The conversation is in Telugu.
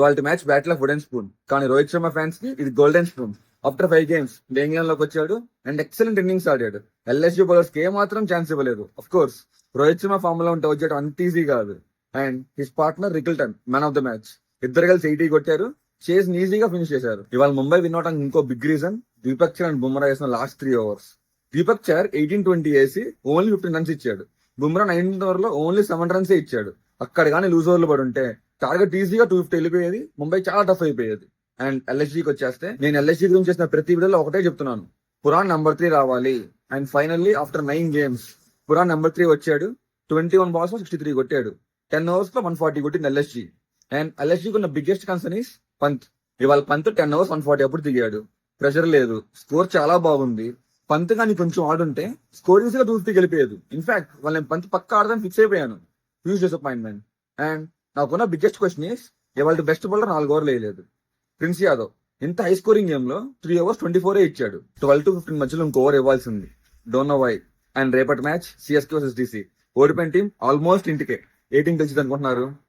వాళ్ళ match battle of wooden spoon, కానీ రోహిత్ శర్మ ఫ్యాన్స్ కి ఇది గోల్డెన్ స్పూన్. ఆఫ్టర్ 5 games డేంగియన్ లోకి వచ్చాడు అండ్ ఎక్సలెంట్ ఇన్నింగ్స్ ఆడాడు. ఎల్ఎస్జీ బౌలర్స్ కి ఏ మాత్రం ఛాన్స్ ఇవ్వలేదు. Of course Rohit Sharma form లో ఉంటే వచ్చేయడం అంత ఈజీ కాదు. And his partner Rickelton man of the match. ఇద్దరు కలిసి 80 కొట్టారు, చేస్ ఈజీగా ఫినిష్ చేశారు. ఇవాళ ముంబై విన్ అవడానికి ఇంకో big reason Deepak Chahar and Bumrah వేసిన లాస్ట్ 3 overs. దీపక్ చర్ 18-20 వేసి ఓన్లీ 15 runs ఇచ్చాడు. బుమ్రా 19th over లో ఓన్లీ 7 runs ఇచ్చాడు. అక్కడ కానీ లూజ్ ఓవర్లు పడి ఉంటే టార్గెట్ ఈజీగా 250 వెళ్ళిపోయేది. ముంబై చాలా టఫ్ అయిపోయేది. అండ్ ఎల్ఎస్జీకి వచ్చేస్తే నేను ఎల్ఎస్జీ గురించి చేసిన ప్రతి వీడియోలో ఒకటే చెప్తున్నాను, పురాన్ నెంబర్ 3 రావాలి. And finally after 9 games Puran number 3 వచ్చాడు. 21 balls 63 కొట్టాడు. 10 overs లో 140 కొట్టింది ఎల్ఎస్జీ. అండ్ ఎల్ఎస్జీకి ఉన్న బిగ్గెస్ట్ కన్సర్న్ ఈస్ పంత్. ఇవాళ పంత్ 10 overs 140 అప్పుడు దిగాడు. ప్రెషర్ లేదు, స్కోర్ చాలా బాగుంది. పంత్ కానీ కొంచెం ఆడుంటే స్కోర్ ఈజీగా 250 వెళ్ళిపోయేది. ఇన్ఫాక్ట్ వాళ్ళ పంత్ పక్క ఆడదాన్ని ఫిక్స్ అయిపోయాను. Huge disappointment. అండ్ నాకున్న బిగ్గెస్ట్ క్వశ్చన్ ఈస్ ఇవాళ బెస్ట్ బౌలర్ 4 overs వేయలేదు. ప్రిన్స్ యాదవ్ ఇంత హై స్కోరింగ్ గేమ్ లో 3 overs 24 ఇచ్చాడు. 12 to 15 మధ్యలో ఇంకో ఓవర్ ఇవ్వాల్సింది. Don't know why. అండ్ రేపటి మ్యాచ్ సిఎస్కే వర్సెస్ డిసి. ఓడిపోయిన టీం ఆల్మోస్ట్ ఇంటికే. ఏ టీం గెలిచింది అనుకుంటున్నారు?